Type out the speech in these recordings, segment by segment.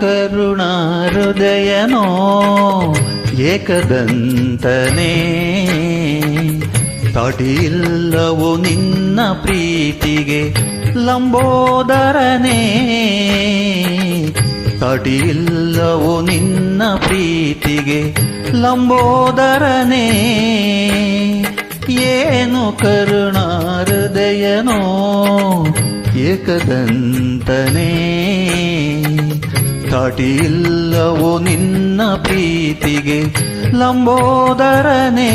ಕರುಣಾ ಹೃದಯನೋ ಏಕದಂತನೇ ತಡಿಯಿಲ್ಲವೋ ನಿನ್ನ ಪ್ರೀತಿಗೆ ಲಂಬೋದರನೇ ತಡಿಯಿಲ್ಲವೋ ನಿನ್ನ ಪ್ರೀತಿಗೆ ಲಂಬೋದರನೇ ಏನು ಕರುಣಾ ಹೃದಯನೋ ಏಕದಂತನೇ ತಡಿಯಿಲ್ಲವೋ ನಿನ್ನ ಪ್ರೀತಿಗೆ ಲಂಬೋದರನೇ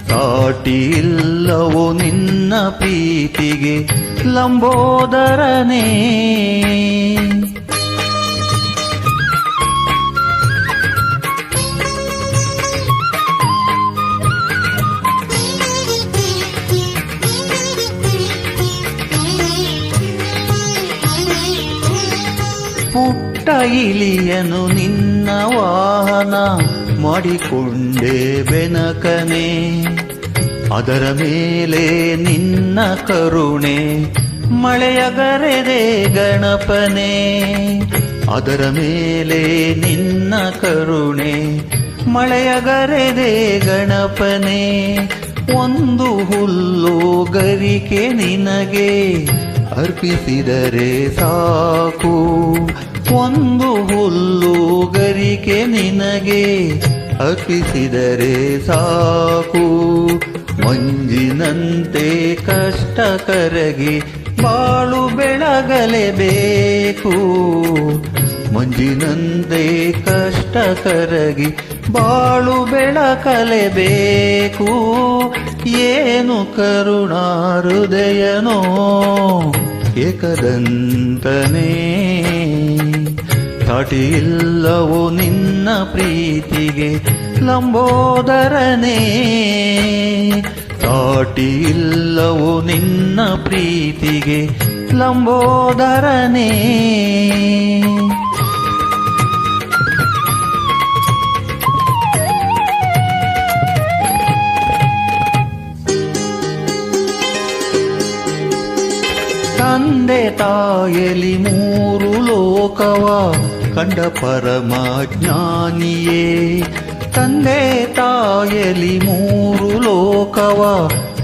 ಸಾಟಿಯಿಲ್ಲವೋ ನಿನ್ನ ಪ್ರೀತಿಗೆ ಲಂಬೋದರನೇ ಪುಟ್ಟ ಇಲಿಯನು ನಿನ್ನ ವಾಹನ ಮಾಡಿಕೊಂಡೆ ಬೆನಕನೆ ಅದರ ಮೇಲೆ ನಿನ್ನ ಕರುಣೆ ಮಳೆಯಗರೆದೆ ಗಣಪನೆ ಅದರ ಮೇಲೆ ನಿನ್ನ ಕರುಣೆ ಮಳೆಯಗರೆದೆ ಗಣಪನೆ ಒಂದು ಹುಲ್ಲು ಗರಿಕೆ ನಿನಗೆ ಅರ್ಪಿಸಿದರೆ ಸಾಕು ಒಂದು ಹುಲ್ಲು ಗರಿಕೆ ನಿನಗೆ ಅರ್ಪಿಸಿದರೆ ಸಾಕು ಮಂಜಿನಂತೆ ಕಷ್ಟ ಕರಗಿ ಬಾಳು ಬೆಳಗಲೇಬೇಕು ಮಂಜಿನಂತೆ ಕಷ್ಟ ಕರಗಿ ಬಾಳು ಬೆಳಕಲೇಬೇಕು ಏನು ಕರುಣಾ ಹೃದಯನೋ ಏಕದಂತನೇ ತಡಿಯಿಲ್ಲವೋ ನಿನ್ನ ಪ್ರೀತಿಗೆ ಲಂಬೋದರನೇ ಸಾಟಿಯಿಲ್ಲವೋ ನಿನ್ನ ಪ್ರೀತಿಗೆ ಲಂಬೋದರನೇ ತಂದೆ ತಾಯಲಿ ಮೂರು ಲೋಕವ ಕಂಡ ಪರಮಜ್ಞಾನಿಯೇ ತಂದೆ ತಾಯಲಿ ಮೂರು ಲೋಕವ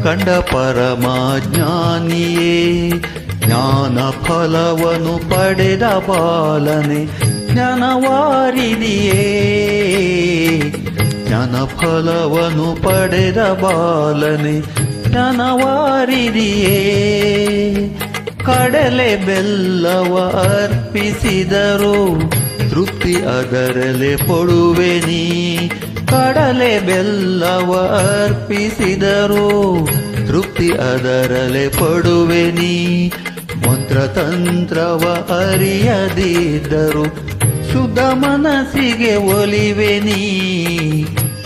ಕಂಡ ಪರಮಜ್ಞಾನಿಯೇ ಜ್ಞಾನ ಫಲವನ್ನು ಪಡೆದ ಬಾಲನೆ ಜ್ಞಾನವಾರಿದಿಯೇ ಜ್ಞಾನ ಫಲವನ್ನು ಪಡೆದ ಬಾಲನೆ ಜ್ಞಾನವಾರಿದಿಯೇ ಕಡಲೆ ಬೆಲ್ಲವ ಅರ್ಪಿಸಿದರು ತೃಪ್ತಿ ಅದರಲೆ ಪಡುವೆ ನೀ ಕಡಲೆ ಬೆಲ್ಲವ ಅರ್ಪಿಸಿದರು ತೃಪ್ತಿ ಅದರಲೆ ಪಡುವೆ ನೀ ಮಂತ್ರತಂತ್ರವ ಅರಿಯದಿದ್ದರು ಶುದ್ಧ ಮನಸ್ಸಿಗೆ ಒಲಿವೆ ನೀ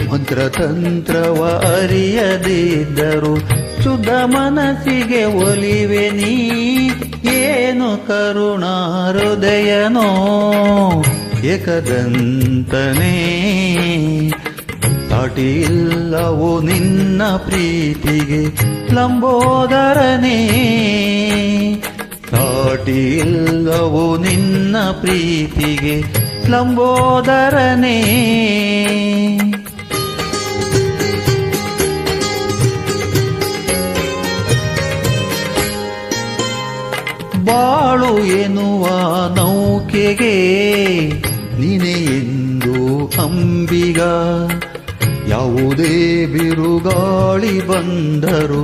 ಮಂತ್ರತಂತ್ರವ ಅರಿಯದಿದ್ದರು ಶುದ್ಧ ಮನಸ್ಸಿಗೆ ಒಲಿವೆ ನೀ ಏನು ಕರುಣಾ ಹೃದಯನೋ ಏಕದಂತನೇ ತಡಿಯಿಲ್ಲವೋ ನಿನ್ನ ಪ್ರೀತಿಗೆ ಲಂಬೋದರನೇ ತಡಿಯಿಲ್ಲವೋ ನಿನ್ನ ಪ್ರೀತಿಗೆ ಲಂಬೋದರನೇ ಬಾಳು ಎನ್ನುವ ನೌಕೆಗೆ ನೀನೆ ಎಂದು ಅಂಬಿಗ ಯಾವುದೇ ಬಿರುಗಾಳಿ ಬಂದರು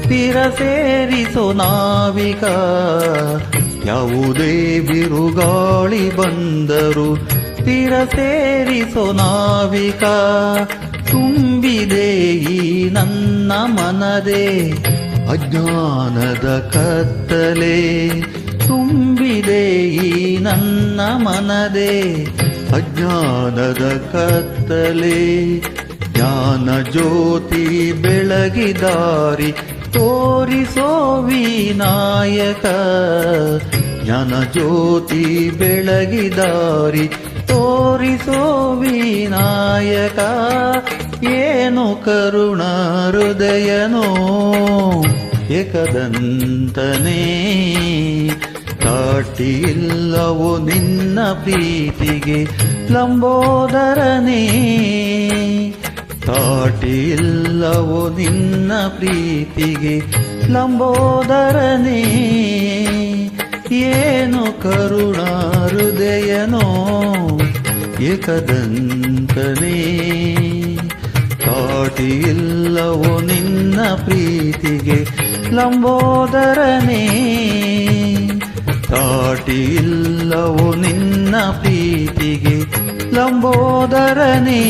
ತೀರ ಸೇರಿಸೋ ನಾವಿಕ ಯಾವುದೇ ಬಿರುಗಾಳಿ ಬಂದರು ತೀರ ಸೇರಿಸೋ ನಾವಿಕ ತುಂಬಿದೆ ಈ ನನ್ನ ಮನದೇ ಅಜ್ಞಾನದ ಕತ್ತಲೆ ತುಂಬಿದೆ ಈ ನನ್ನ ಮನದೇ ಅಜ್ಞಾನದ ಕತ್ತಲೆ ಜ್ಞಾನ ಜ್ಯೋತಿ ಬೆಳಗಿದಾರಿ ತೋರಿಸೋ ವಿನಾಯಕ ಜ್ಞಾನ ಜ್ಯೋತಿ ಬೆಳಗಿದಾರಿ ತೋರಿಸೋ ವಿನಾಯಕ ಏನು ಕರುಣಾ ಹೃದಯನೋ ಏಕದಂತನೇ ಸಾಟಿ ಇಲ್ಲವೋ ನಿನ್ನ ಪ್ರೀತಿಗೆ ಲಂಬೋದರನೇ, ಸಾಟಿ ಇಲ್ಲವೋ ನಿನ್ನ ಪ್ರೀತಿಗೆ ಲಂಬೋದರನೇ. ಏನು ಕರುಣಾ ಹೃದಯನೋ ಏಕದಂತನೇ, ಸಾಟಿ ಇಲ್ಲವೋ ನಿನ್ನ ಪ್ರೀತಿಗೆ ಲಂಬೋದರನೇ, ಸಾಟಿ ಇಲ್ಲವೋ ನಿನ್ನ ಪ್ರೀತಿಗೆ ಲಂಬೋದರನೇ.